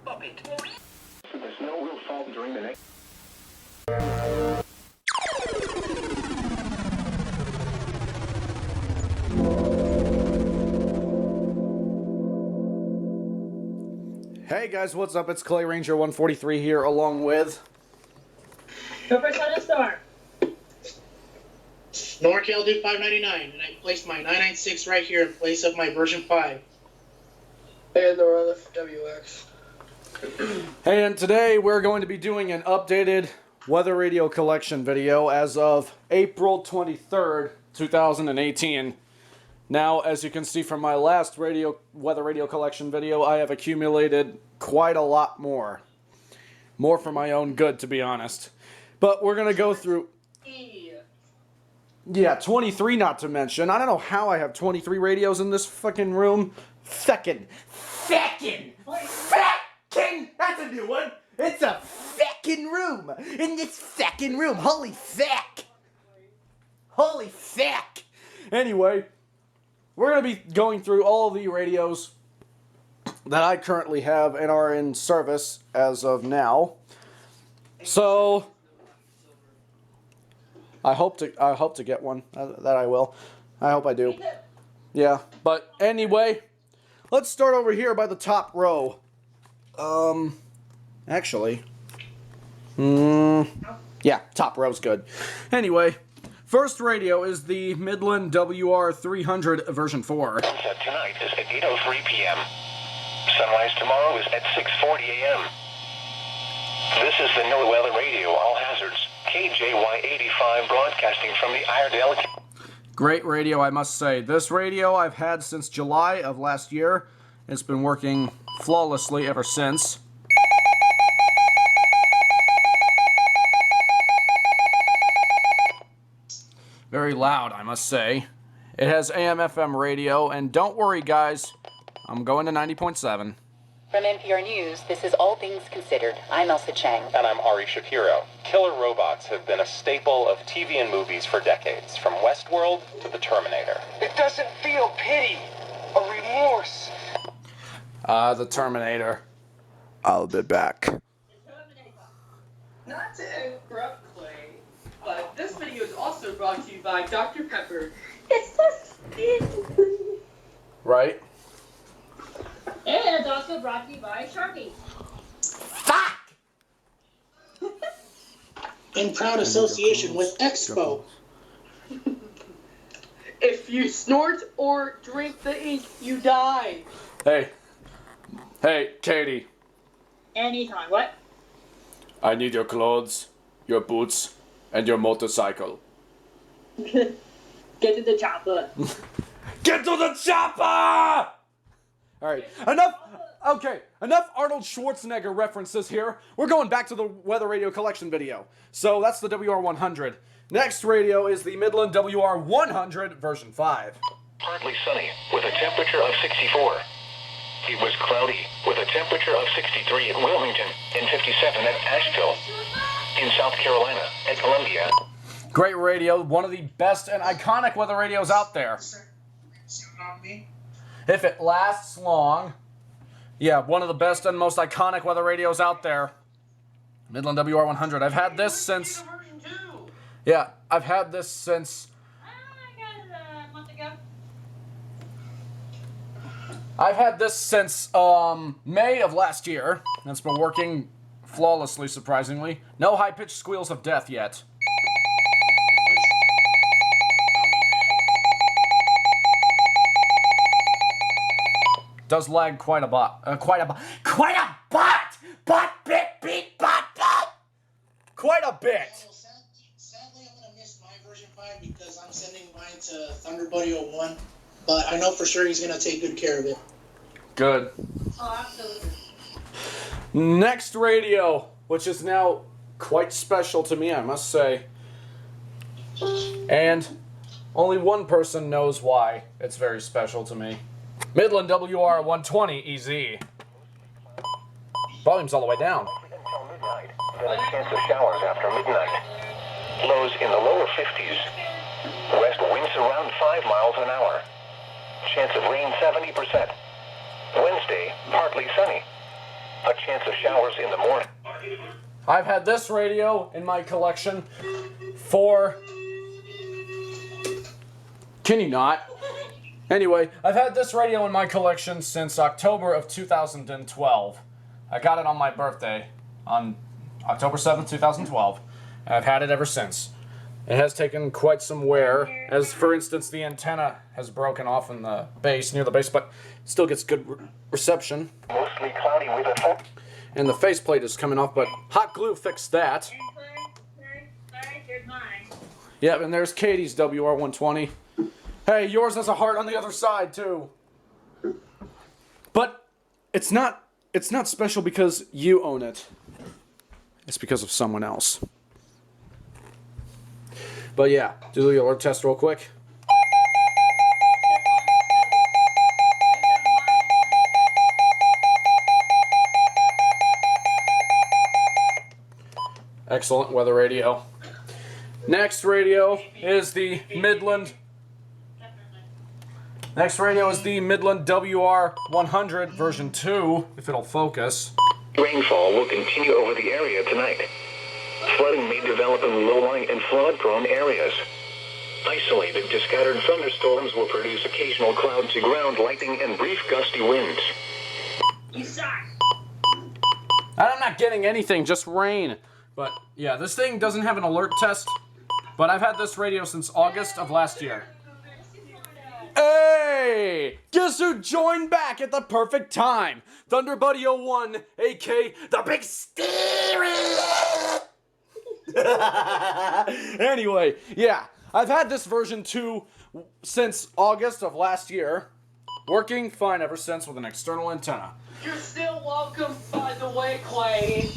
Stop it. The snow will fall during the next... Hey guys, what's up? It's Clay Ranger 143 here, along with... Super Thunderstorm. Norcal Dude 599, and I placed my 996 right here in place of my version 5. And the other WX. And today we're going to be doing an updated weather radio collection video as of April 23rd, 2018. Now, as you can see from my last weather radio collection video, I have accumulated quite a lot more. More for my own good, to be honest. But we're going to go through... Yeah, 23 not to mention. I don't know how I have 23 radios in this fucking room. Feckin'. That's a new one. It's a feckin' room. In this feckin' room. Holy feck. Anyway, we're going to be going through all of the radios that I currently have and are in service as of now. So... I hope to get one. That I will. I hope I do. Yeah. But anyway, let's start over here by the top row. Actually. Yeah, top row's good. Anyway, first radio is the Midland WR300 version 4. Sunset tonight is at 8:03 p.m. Sunrise tomorrow is at 6:40 a.m. This is the NOAA Weather Radio, all hazards. KJY85 broadcasting from the Iredale. Great radio, I must say. This radio I've had since July of last year. It's been working flawlessly ever since. Very loud, I must say. It has AM/FM radio, and don't worry, guys. I'm going to 90.7. From NPR News, this is All Things Considered. I'm Elsa Chang. And I'm Ari Shapiro. Killer robots have been a staple of TV and movies for decades, from Westworld to The Terminator. It doesn't feel pity or remorse. The Terminator. I'll be back. Not to interrupt Clay, but this video is also brought to you by Dr. Pepper. It's the Right? And it's also brought to you by Sharpie. Fuck! In proud association with Expo. If you snort or drink the ink, you die. Hey, Katie. Anytime. What? I need your clothes, your boots, and your motorcycle. Get to the chopper. Get to the chopper! Alright, enough Arnold Schwarzenegger references here. We're going back to the weather radio collection video. So that's the WR100. Next radio is the Midland WR100 version 5. Partly sunny with a temperature of 64. It was cloudy with a temperature of 63 at Wilmington and 57 at Asheville. In South Carolina at Columbia. Great radio, one of the best and iconic weather radios out there. If it lasts long. Yeah, one of the best and most iconic weather radios out there. Midland WR100. I've had this since... Yeah, I've had this since... I've had this since May of last year. It's been working flawlessly, surprisingly. No high-pitched squeals of death yet. Does lag quite a bot. Quite a bit. Sadly, I'm going to miss my version 5 because I'm sending mine to Thunder Buddy 01. But I know for sure he's going to take good care of it. Good. Oh, absolutely. Next radio, which is now quite special to me, I must say. And only one person knows why it's very special to me. Midland WR120 EZ. Volume's all the way down. Until midnight, then a chance of showers after midnight. Lows in the lower 50s. West winds around 5 miles an hour. Chance of rain 70%. Wednesday, partly sunny. A chance of showers in the morning. I've had this radio in my collection for... Can you not? Anyway, I've had this radio in my collection since October of 2012. I got it on my birthday on October 7th, 2012. And I've had it ever since. It has taken quite some wear, as for instance the antenna has broken off in the base, near the base, but still gets good reception. Mostly cloudy with a... And the faceplate is coming off, but hot glue fixed that. Yep, and there's Katie's WR120. Hey, yours has a heart on the other side too. But it's not special because you own it. It's because of someone else. But yeah, do the alert test real quick. Excellent weather radio. Next radio is the Midland. Next radio is the Midland WR100 version 2, if it'll focus. Rainfall will continue over the area tonight. Flooding may develop in low-lying and flood-prone areas. Isolated to scattered thunderstorms will produce occasional cloud-to-ground lightning and brief gusty winds. You suck. I'm not getting anything, just rain. But yeah, this thing doesn't have an alert test, but I've had this radio since August of last year. Hey! Guess who joined back at the perfect time? Thunder Buddy 01, a.k.a. the Big Steering! Anyway, yeah, I've had this version 2 since August of last year. Working fine ever since with an external antenna. You're still welcome, by the way, Clay.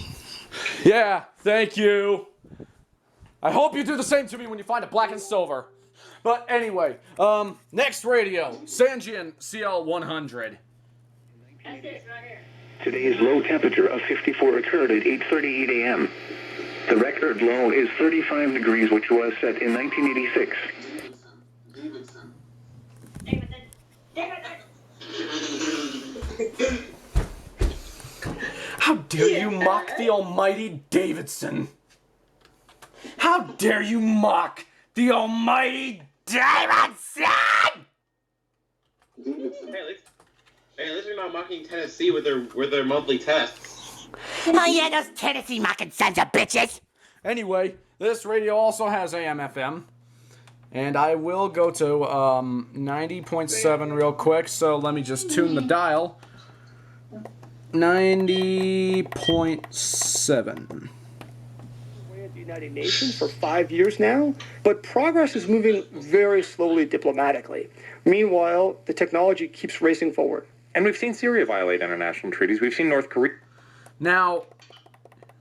Yeah, thank you. I hope you do the same to me when you find a black and silver. But anyway, next radio, Sanjian CL100. Today's low temperature of 54 occurred at 8:38 a.m. The record low is 35 degrees, which was set in 1986. How dare you mock the almighty Davidson? How dare you mock the almighty Davidson? Hey, at least we're not mocking Tennessee with their monthly tests. Oh yeah, those Tennessee mocking sons of bitches. Anyway, this radio also has AM/FM, and I will go to 90.7 real quick. So let me just tune the dial. 90.7. At the United Nations for 5 years now, but progress is moving very slowly diplomatically. Meanwhile, the technology keeps racing forward. And we've seen Syria violate international treaties. We've seen North Korea. Now,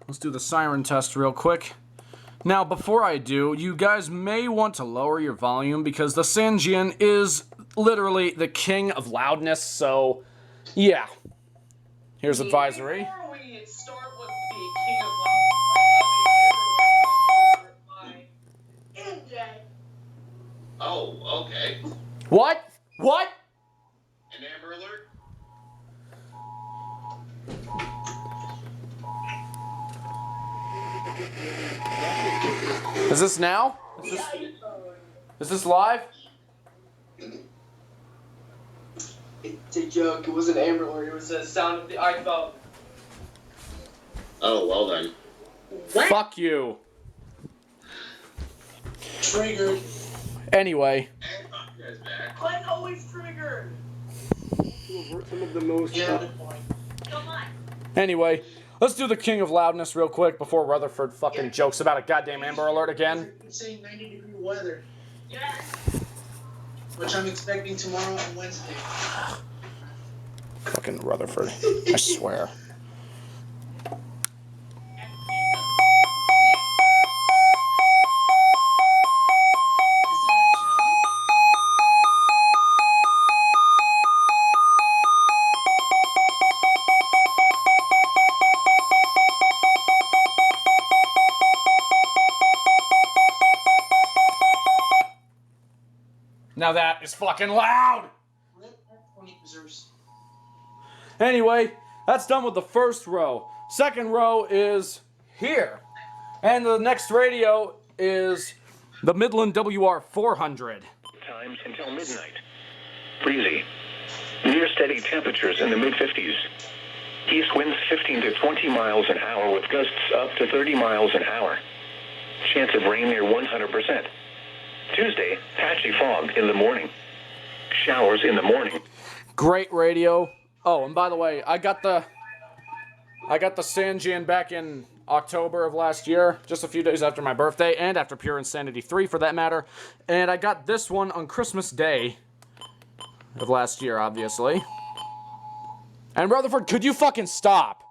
let's do the siren test real quick. Now, before I do, you guys may want to lower your volume because the Sanjian is literally the king of loudness, so yeah. Here's advisory. Before we start with the King of Loudness, Oh, okay. What? What? An Amber Alert? Is this now? Is this live? It's a joke. It wasn't Amber Alert. It was the sound of the iPhone. Oh, well then. What? Fuck you. Triggered. Anyway. Clay's always triggered. Some of the most... Yeah, good point. Come on. Anyway, let's do the king of loudness real quick before Rutherford fucking jokes about a goddamn Amber Alert again. It's saying 90-degree weather, Yeah. which I'm expecting tomorrow and Wednesday. Fucking Rutherford. I swear. Now that is fucking loud! Rip F20 users. Anyway, That's done with the first row. Second row is here. And the next radio is the Midland WR400. Times until midnight. Breezy. Near steady temperatures in the mid-50s. East winds 15 to 20 miles an hour with gusts up to 30 miles an hour. Chance of rain near 100%. Tuesday, patchy fog in the morning. Showers in the morning. Great radio. Oh, and by the way, I got the Sanjian back in October of last year, just a few days after my birthday, and after Pure Insanity 3 for that matter. And I got this one on Christmas Day of last year, obviously. And Rutherford, could you fucking stop?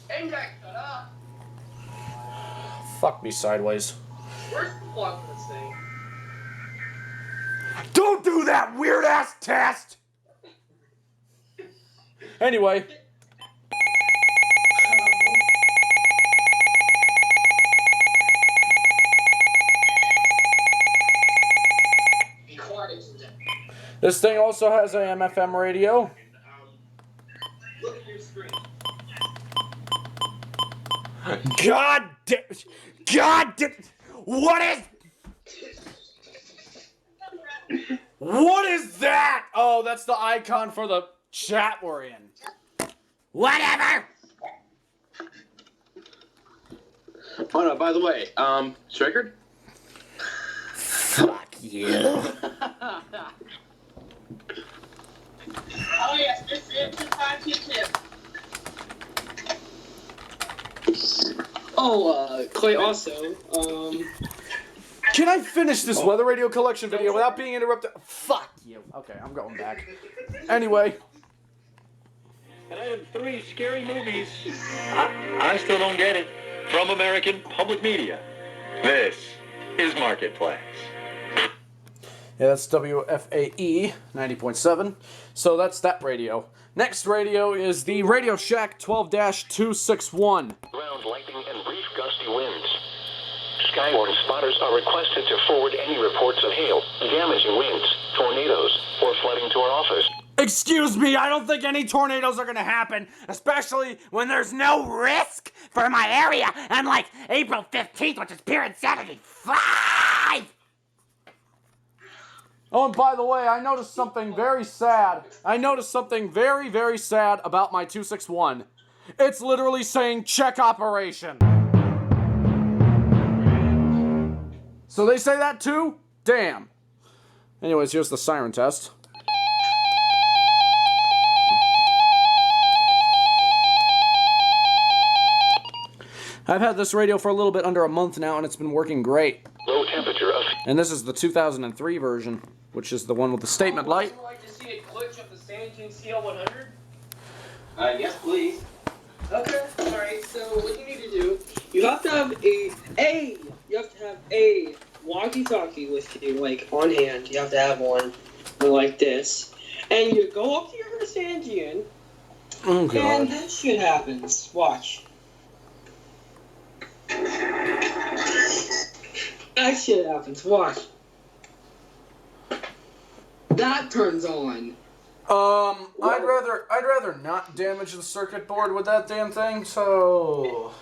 Hey, Jack, shut up. Fuck me sideways. Where's the plug for this thing? Don't do that weird ass test! Anyway. This thing also has a AM/FM radio. Look at your screen. God damn! What is that? Oh, that's the icon for the chat we're in. Whatever! Oh no, by the way, Striker? Fuck you. Oh yes, this is the 5 tip. Oh, Clay, also, Can I finish this weather radio collection video without being interrupted? Fuck you. Okay, I'm going back. Anyway. And I have 3 scary movies. I still don't get it. From American Public Media. This is Marketplace. Yeah, that's WFAE 90.7. So that's that radio. Next radio is the Radio Shack 12-261. Ground lightning and brief gusty winds. Skywarn spotters are requested to forward any reports of hail, damaging winds, tornadoes, or flooding to our office. Excuse me, I don't think any tornadoes are gonna happen, especially when there's no risk for my area, unlike April 15th, which is Pure Insanity 5! Oh, and by the way, I noticed something very sad. I noticed something very, very sad about my 261. It's literally saying check operation. So they say that too? Damn. Anyways, here's the siren test. I've had this radio for a little bit under a month now, and it's been working great. Low temperature of... And this is the 2003 version, which is the one with the statement light. Would you like to see a glitch of the Sanjin CL100? Yes, please. Okay, alright, so what you need to do, you have to have a walkie-talkie with you, like, on hand. You have to have one, like this. And you go up to your Sanjian, Oh, God. and this shit happens. Watch. That shit happens. Watch. That turns on. I'd rather not damage the circuit board with that damn thing, so...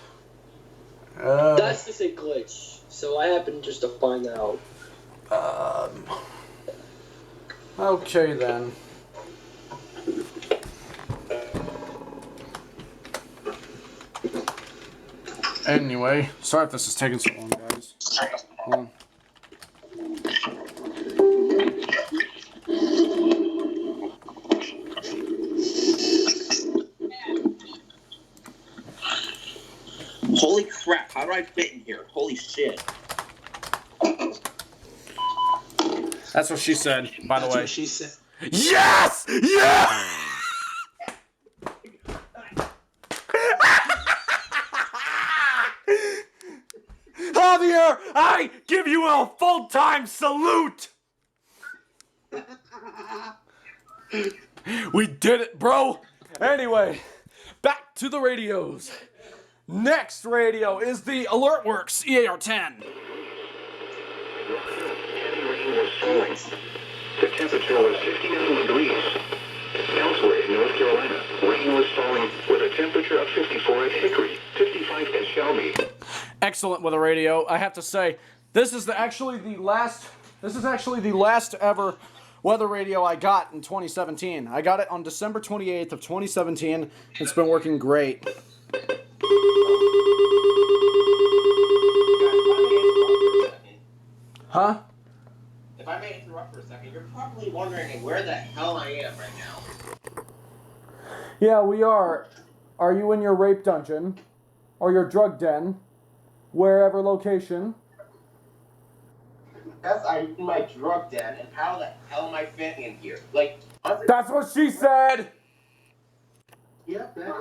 That's just a glitch. So I happened just to find out. Okay then. Anyway, sorry if this is taking so long, guys. Hold on. Holy crap, how do I fit in here? Holy shit. That's what she said, by the way. That's what she said. Yes! Yes! Javier, I give you a full-time salute! We did it, bro! Anyway, back to the radios. Next radio is the AlertWorks EAR-10. Heavy rain was falling. The temperature was 59 degrees. Elsewhere in North Carolina, rain was falling with a temperature of 54 at Hickory, 55 at Shelby. Excellent weather radio. I have to say, this is actually the last ever weather radio I got in 2017. I got it on December 28th of 2017. It's been working great. Huh? If I may interrupt for a second, you're probably wondering where the hell I am right now. Yeah, we are. Are you in your rape dungeon? Or your drug den? Wherever location? Yes, I'm in my drug den, and how the hell am I fitting in here? Like, that's what she said! Yep, that is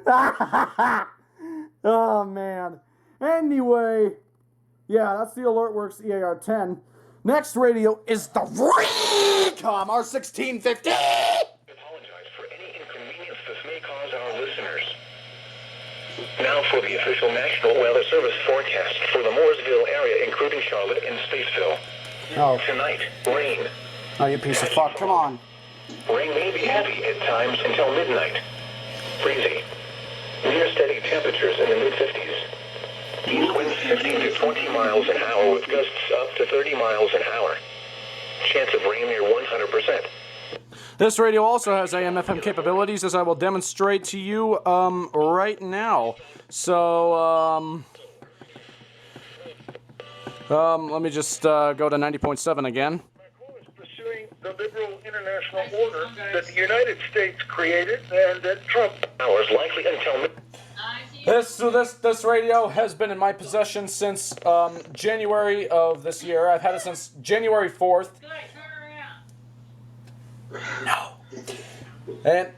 it. Oh, man. Anyway, yeah, that's the AlertWorks EAR-10. Next radio is the Recom R1650! Apologize for any inconvenience this may cause our listeners. Now for the official National Weather Service forecast for the Mooresville area, including Charlotte and Statesville. Oh. Tonight, rain. Oh, you piece of fuck. Come on. Rain may be heavy at times until midnight. Breezy. Near steady temperatures in the mid-50s. East winds 15 to 20 miles an hour with gusts up to 30 miles an hour. Chance of rain near 100%. This radio also has AM/FM capabilities, as I will demonstrate to you right now. So, let me just go to 90.7 again. Pursuing the liberal international order that the United States created and that Trump... Hours likely until... This radio has been in my possession since January of this year. I've had it since January 4th. No. And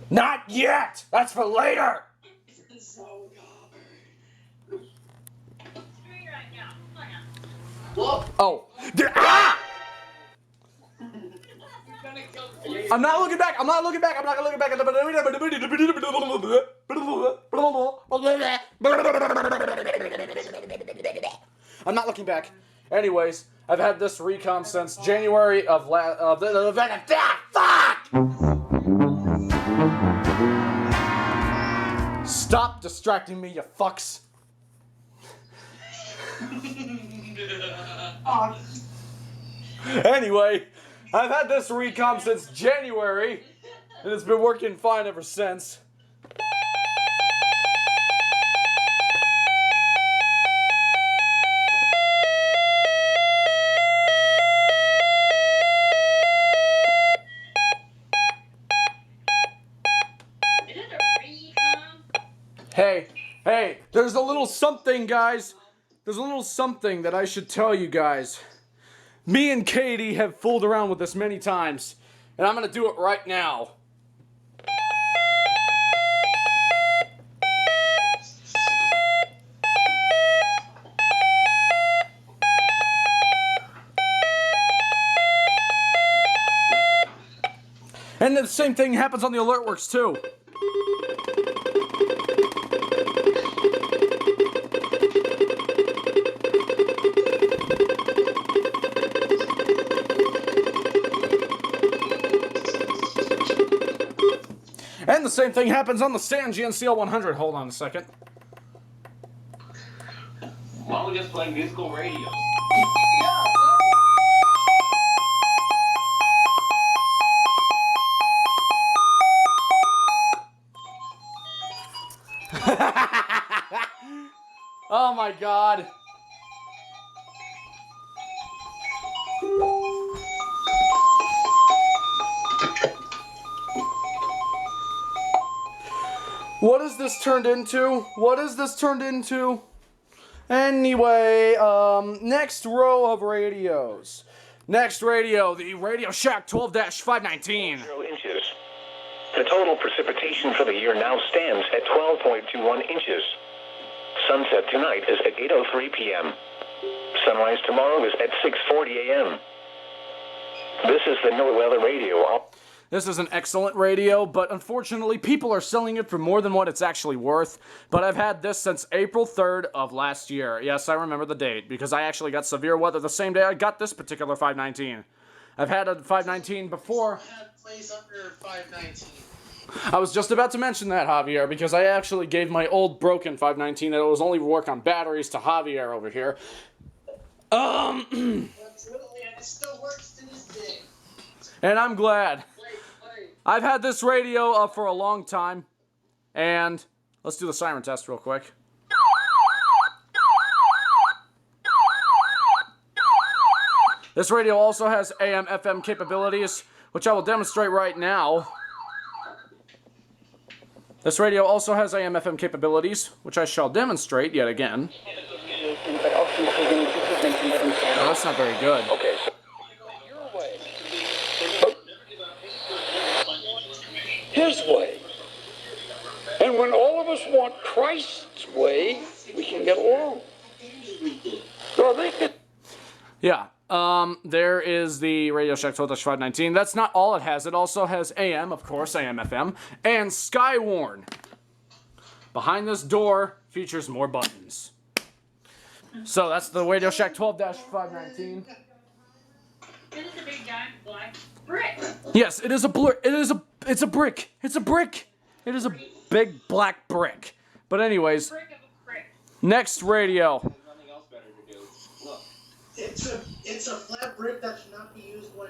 not yet. That's for later. Oh. Ah! I'm not looking back. I'm not looking back. I'm not looking back. I'm not looking back. Anyways, I've had this recom since January of fuck! Stop distracting me, you fucks. Anyway, I've had this recom since January, and it's been working fine ever since. Hey, there's a little something, guys. There's a little something that I should tell you guys. Me and Katie have fooled around with this many times, and I'm gonna do it right now. And the same thing happens on the AlertWorks too. And the same thing happens on the Stan GNCL 100. Hold on a second. Why don't we just play musical radio? Oh my god. What has this turned into? What has this turned into? Anyway, next row of radios. Next radio, the Radio Shack 12-519. 0 inches. The total precipitation for the year now stands at 12.21 inches. Sunset tonight is at 8:03 p.m. Sunrise tomorrow is at 6:40 a.m. This is the No Weather Radio. This is an excellent radio, but unfortunately people are selling it for more than what it's actually worth. But I've had this since April 3rd of last year. Yes, I remember the date, because I actually got severe weather the same day I got this particular 519. I've had a 519 before. Plays under 519. I was just about to mention that, Javier, because I actually gave my old broken 519 that was only work on batteries to Javier over here. Absolutely, and it still works to this day. And I'm glad. I've had this radio up for a long time, and let's do the siren test real quick. This radio also has AM/FM capabilities, which I will demonstrate right now. This radio also has AM/FM capabilities, which I shall demonstrate yet again. Oh, that's not very good. Okay. His way. And when all of us want Christ's way, we can get along. So they can... Yeah, there is the Radio Shack 12-519. That's not all it has. It also has AM, of course, AM/FM, and Skywarn. Behind this door features more buttons. So that's the Radio Shack 12-519. It is a big giant black brick. Yes, it is a brick. It's a brick. It's a brick. It is a big black brick. But anyways, next radio. It's a flat brick that should not be used when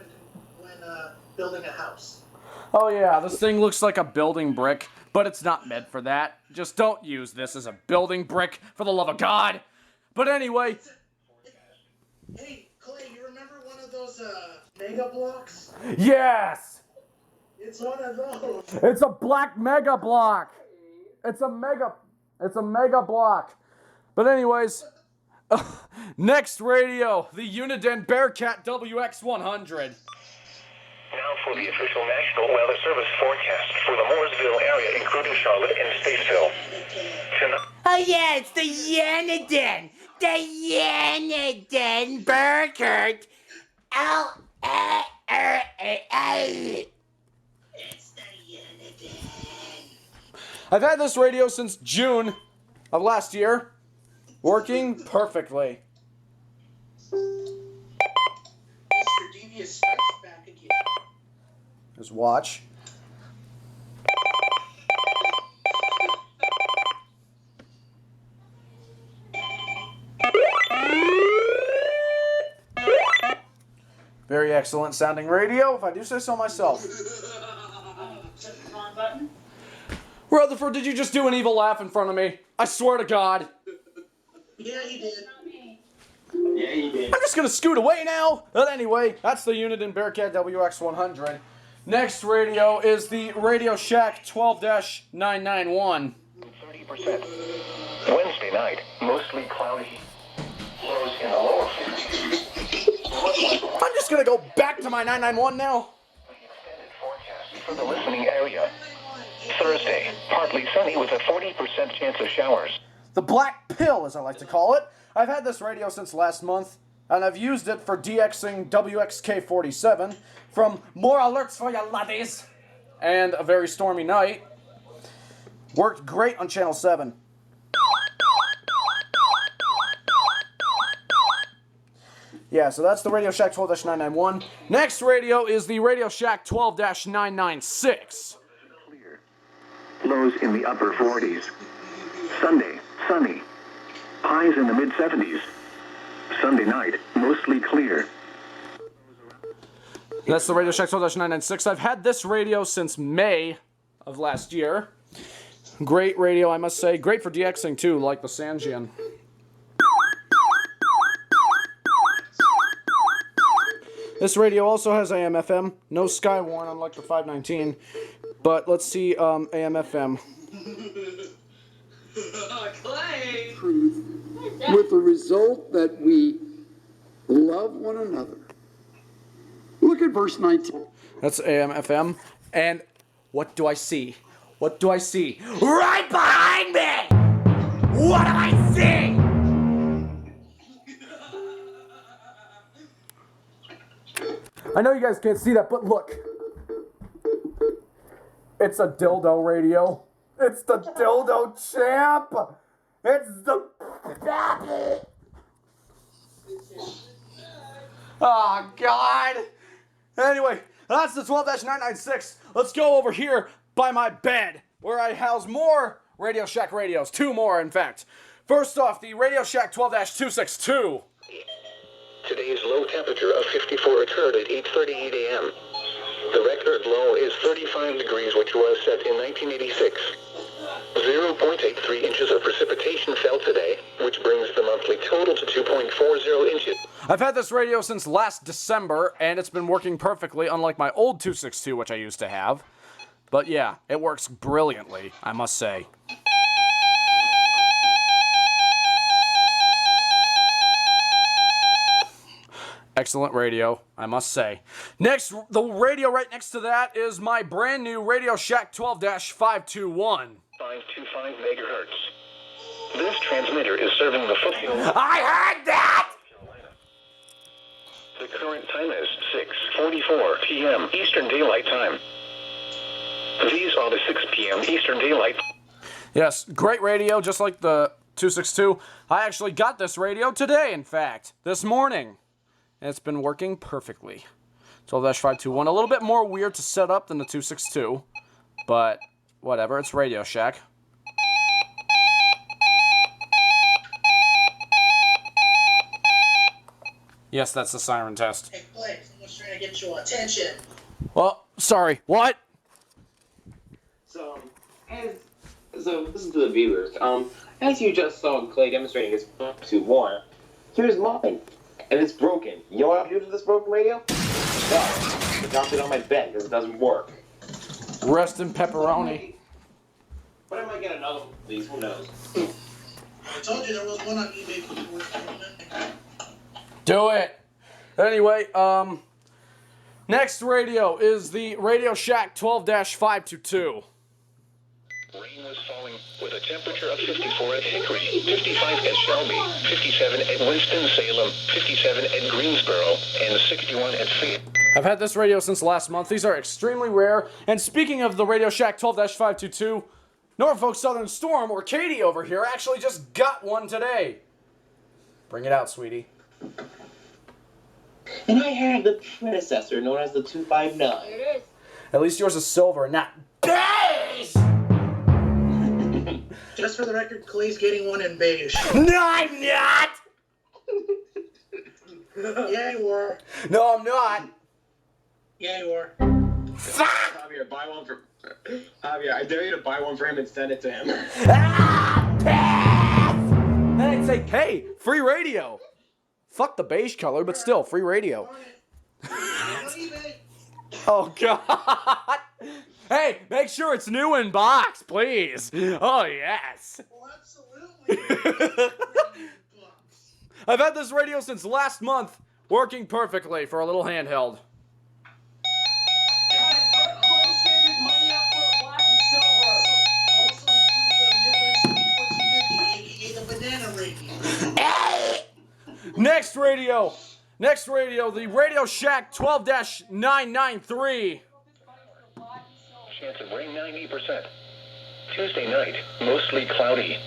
building a house. Oh yeah, this thing looks like a building brick, but it's not meant for that. Just don't use this as a building brick, for the love of God. But anyway. Hey, Clay, you remember one of those mega blocks? Yes! It's one of those. It's a black mega block. It's a mega block. But anyways, next radio, the Uniden Bearcat WX100. Now for the official National Weather Service forecast for the Mooresville area, including Charlotte and Statesville. Oh yeah, it's the Uniden! The Uniden Bearcat! It's the Uniden. I've had this radio since June of last year, working perfectly. Mr. Devious Strikes back again. Just watch. Very excellent sounding radio, if I do say so myself. Rutherford, did you just do an evil laugh in front of me? I swear to God. Yeah, he did. Yeah, he did. I'm just gonna scoot away now. But anyway, that's the Uniden Bearcat WX100. Next radio is the Radio Shack 12-991. 30%. Wednesday night, mostly cloudy. Lows in the lower 50s. I'm just gonna go back to my 991 now. Extended forecast for the listening area. Thursday, partly sunny with a 40% chance of showers. The Black Pill, as I like to call it. I've had this radio since last month, and I've used it for DXing WXK47 from More Alerts for Ya Laddies and A Very Stormy Night. Worked great on Channel 7. Yeah, so that's the Radio Shack 12-991. Next radio is the Radio Shack 12-996. Lows in the upper 40s. Sunday, sunny. Highs in the mid-70s. Sunday night, mostly clear. That's the Radio Shack 12-996. I've had this radio since May of last year. Great radio, I must say. Great for DXing, too, like the Sanjian. This radio also has AM/FM. No Skywarn, unlike the 519. But let's see AM/FM. Clay! Truth, with the result that we love one another. Look at verse 19. That's AM/FM. And what do I see? What do I see? Right behind me! What do I see? I know you guys can't see that, but look. It's a dildo radio. It's the dildo champ. It's the... Oh, God. Anyway, that's the 12-996. Let's go over here by my bed, where I house more Radio Shack radios. 2 more, in fact. First off, the Radio Shack 12-262. Today's low temperature of 54 occurred at 8:38 a.m. The record low is 35 degrees, which was set in 1986. 0.83 inches of precipitation fell today, which brings the monthly total to 2.40 inches. I've had this radio since last December, and it's been working perfectly, unlike my old 262, which I used to have. But yeah, it works brilliantly, I must say. Excellent radio, I must say. Next, the radio right next to that is my brand new Radio Shack 12-521. 525 megahertz. This transmitter is serving the foothills. I heard that! The current time is 6:44 p.m. Eastern Daylight Time. These are the 6 p.m. Eastern Daylight. Yes, great radio, just like the 262. I actually got this radio today, in fact, this morning. And it's been working perfectly. 12-521, a little bit more weird to set up than the 262, but whatever, it's Radio Shack. Yes, that's the siren test. Hey, Blake, someone's trying to get your attention. Well, sorry, what? So this is to the viewers. As you just saw Clay demonstrating his to Warren, here's mine, and it's broken. You know what I do to this broken radio? I dropped it on my bed because it doesn't work. Rest in pepperoni. But I might get another one, please. Who knows? I told you there was one on eBay before. Do it. Anyway, next radio is the Radio Shack 12-522. Rain was falling with a temperature of 54 at Hickory, 55 at Shelby, 57 at Winston-Salem, 57 at Greensboro, and 61 at Phoenix. I've had this radio since last month. These are extremely rare. And speaking of the Radio Shack 12-522, Norfolk Southern Storm, or Katie over here, actually just got one today. Bring it out, sweetie. And I had the predecessor known as the 259. Here it is. At least yours is silver, not beige! Just for the record, Clay's getting one in beige. No, I'm not! Yeah, you were. No, I'm not. Yeah, you were. Javier, buy one for... Javier, I dare you to buy one for him and send it to him. And I'd say, hey, free radio. Fuck the beige color, but still, free radio. Oh, God. Hey, make sure it's new in box, please. Oh, yes. Well, absolutely. I've had this radio since last month, working perfectly for a little handheld. Next radio, the Radio Shack 12-993. Chance of rain 90%. Tuesday night, mostly cloudy.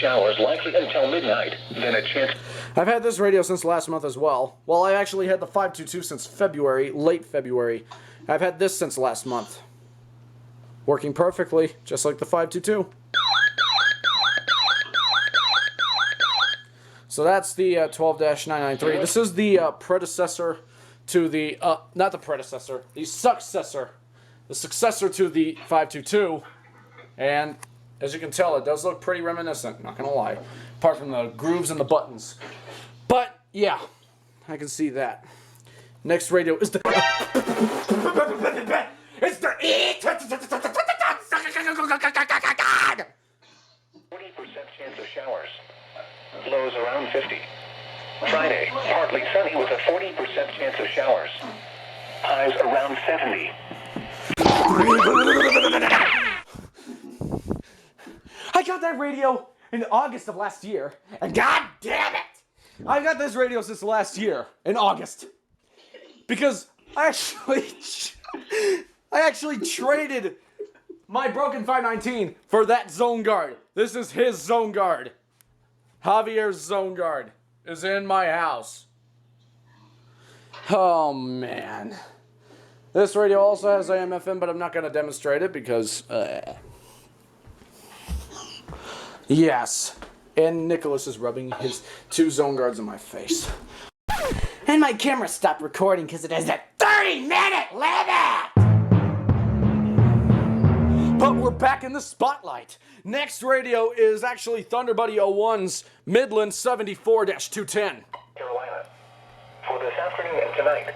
Showers likely until midnight, then a chance... I've had this radio since last month as well. Well, I actually had the 522 since February, late February. I've had this since last month. Working perfectly, just like the 522. So that's the 12-993. This is the predecessor to the, not the predecessor, the successor. The successor to the 522. And as you can tell, it does look pretty reminiscent, not gonna lie. Apart from the grooves and the buttons. But, yeah, I can see that. Next radio is the... It's the... 40% chance of showers. Lows around 50. Friday, partly sunny with a 40% chance of showers. Highs around 70. I got that radio in August of last year, and god damn it! I got this radio since last year, in August. Because I actually traded my broken 519 for that zone guard. This is his zone guard. Javier's zone guard is in my house. Oh, man. This radio also has AM/FM, but I'm not going to demonstrate it because... Yes. And Nicholas is rubbing his 2 zone guards in my face. And my camera stopped recording because it has a 30-minute limit! But we're back in the spotlight. Next radio is actually Thunder Buddy 01's Midland 74-210. Carolina. For this afternoon and tonight,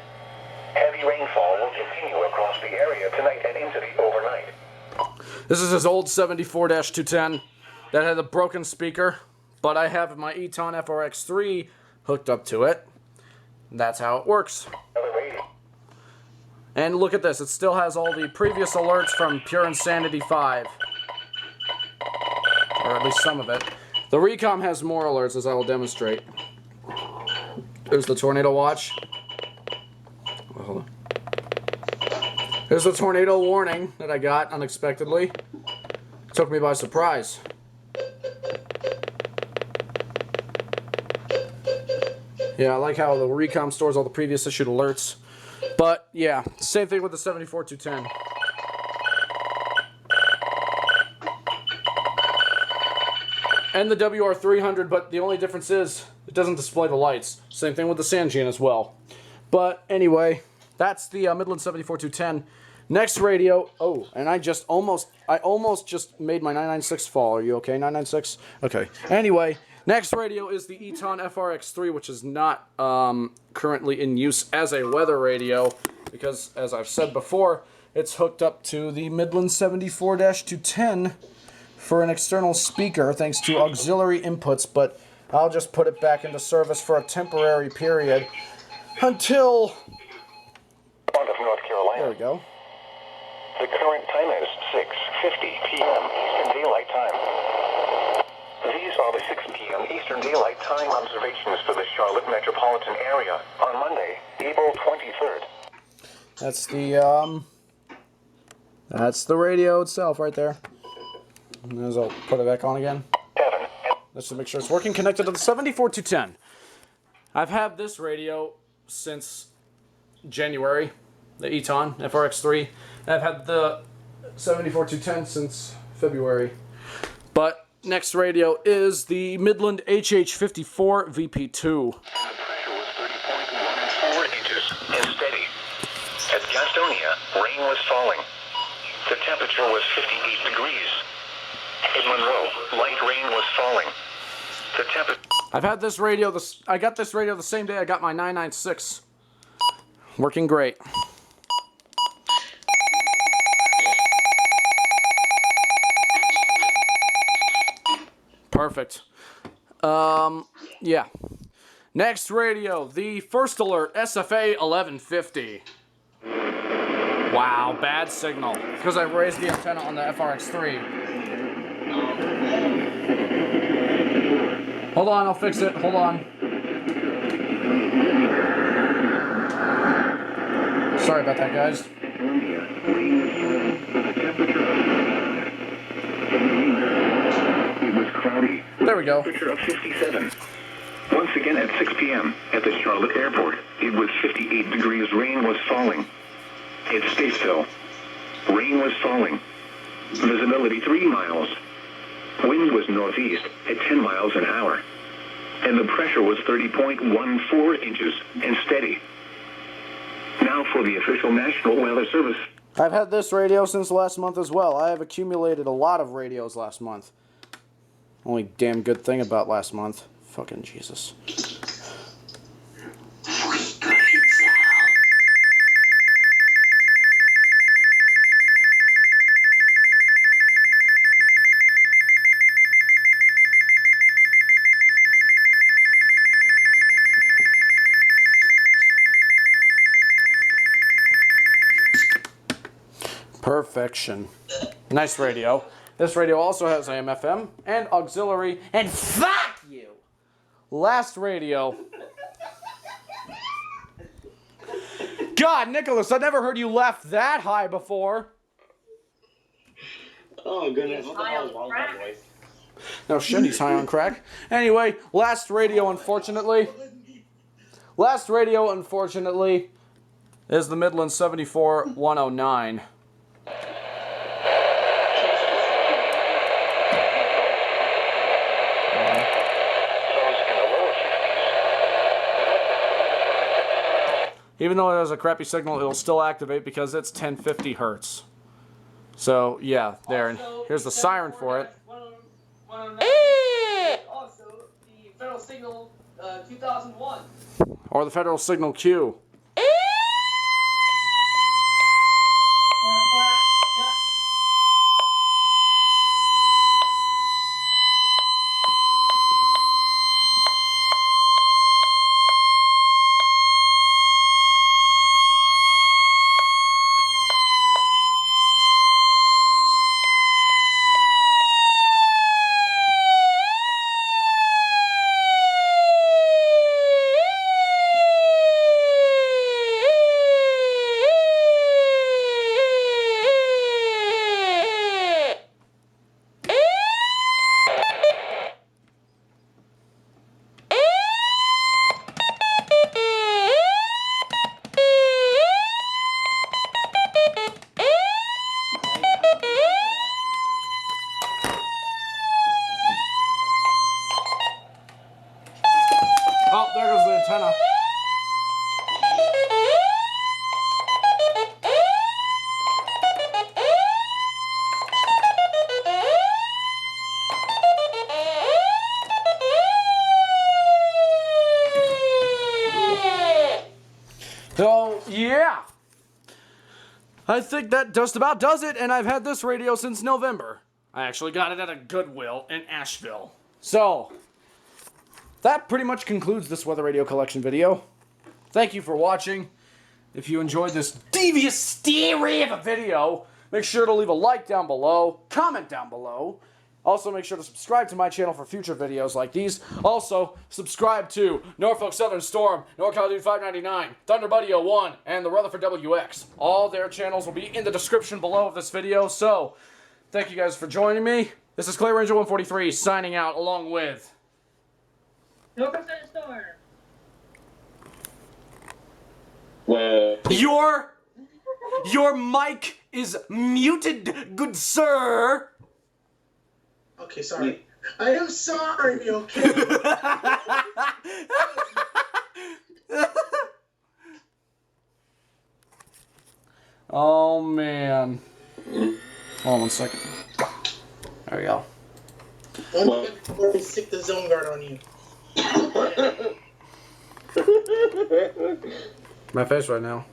heavy rainfall will continue across the area tonight and into the overnight. This is his old 74-210 that had a broken speaker, but I have my Eton FRX3 hooked up to it. That's how it works. And look at this, it still has all the previous alerts from Pure Insanity 5. Or at least some of it. The Recom has more alerts, as I will demonstrate. There's the tornado watch. Well, hold on. There's the tornado warning that I got unexpectedly. Took me by surprise. Yeah, I like how the Recom stores all the previous issued alerts. But, yeah, same thing with the 74-210. And the WR300, but the only difference is it doesn't display the lights. Same thing with the Sangean as well. But, anyway, that's the Midland 74-210. Next radio, oh, and I almost just made my 996 fall. Are you okay, 996? Okay. Anyway, next radio is the Eton FRX3, which is not currently in use as a weather radio because, as I've said before, it's hooked up to the Midland 74-210 for an external speaker thanks to auxiliary inputs, but I'll just put it back into service for a temporary period until... Of North Carolina. There we go. The current time is 6:50 p.m. Eastern Daylight Time. These are the 6 p.m. Eastern Daylight Time observations for the Charlotte metropolitan area on Monday, April 23rd. That's the radio itself right there. And as I'll put it back on again. Let's just make sure it's working. Connected to the 74-210. I've had this radio since January, the Eton FRX3. I've had the 74-210 since February. But next radio is the Midland HH54 VP2. The pressure was 30.14 inches and steady. At Gastonia, rain was falling. The temperature was 58 degrees. In Monroe, light rain was falling. The temperature... I've had this radio, I got this radio the same day I got my 996. Working great. Perfect. Yeah. Next radio, the first alert, SFA 1150. Wow, bad signal. Because I raised the antenna on the FRX3. Hold on, I'll fix it. Hold on. Sorry about that, guys. It was cloudy. There we go. Temperature of 57. Once again at 6 p.m. at the Charlotte airport, it was 58 degrees. Rain was falling. At Statesville, rain was falling. Visibility 3 miles. Wind was northeast at 10 miles an hour. And the pressure was 30.14 inches and steady. Now for the official National Weather Service. I've had this radio since last month as well. I have accumulated a lot of radios last month. Only damn good thing about last month. Fucking Jesus. Perfection. Nice radio. This radio also has AM/FM and auxiliary. And fuck you! Last radio. God, Nicholas, I never heard you laugh that high before. Oh goodness, what the hell is wrong with my voice? No shit, he's high on crack. Anyway, last radio, unfortunately, is the Midland 74-109. Even though it has a crappy signal, it'll still activate because it's 1050 hertz. So, yeah, there. And here's the siren for it. 109. Also, the Federal Signal 2001. Or the Federal Signal Q. Oh, there goes the antenna. So, yeah. I think that just about does it, and I've had this radio since November. I actually got it at a Goodwill in Asheville. So, that pretty much concludes this weather radio collection video. Thank you for watching. If you enjoyed this devious theory of a video, make sure to leave a like down below, comment down below. Also, make sure to subscribe to my channel for future videos like these. Also, subscribe to Norfolk Southern Storm, NorCal Dude 599, Thunder Buddy 01, and the Rutherford WX. All their channels will be in the description below of this video. So, thank you guys for joining me. This is Clay Ranger 143 signing out along with Norfolk Southern Storm. Your mic is muted, good sir. Okay, sorry. I am sorry, okay? Oh, man. Hold on 1 second. There we go. Or stick the zone guard on you. My face right now.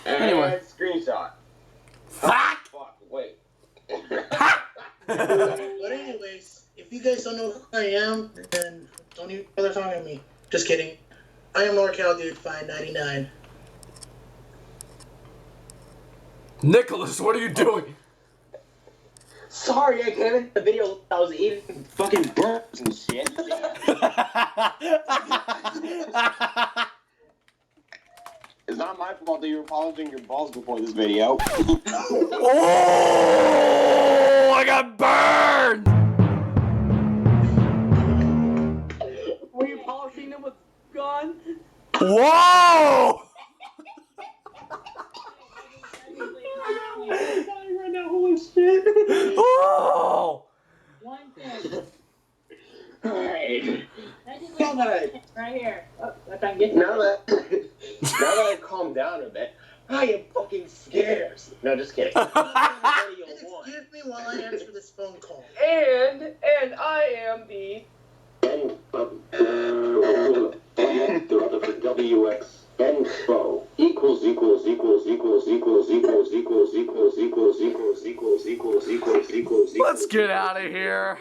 Anyway, screenshot. Fuck! Fuck, wait. But anyways, if you guys don't know who I am, then don't even bother talking to me. Just kidding. I am NorCal Dude 599. Nicholas, what are you doing? Sorry, I came in the video. I was eating fucking burgers and shit. It's not my fault that you were polishing your balls before this video. Oh, I got burned! Were you polishing them with gun? Whoa! Holy shit. Oh! Alright. Right here. Oh, if I can get Now that I've calmed down a bit, I am fucking scared. No, just kidding. Excuse me while I answer this phone call. And I am the The Rutherford WX info equals equals equals equals equals equals equals equals equals equals equals equals equals equals. Let's get out of here.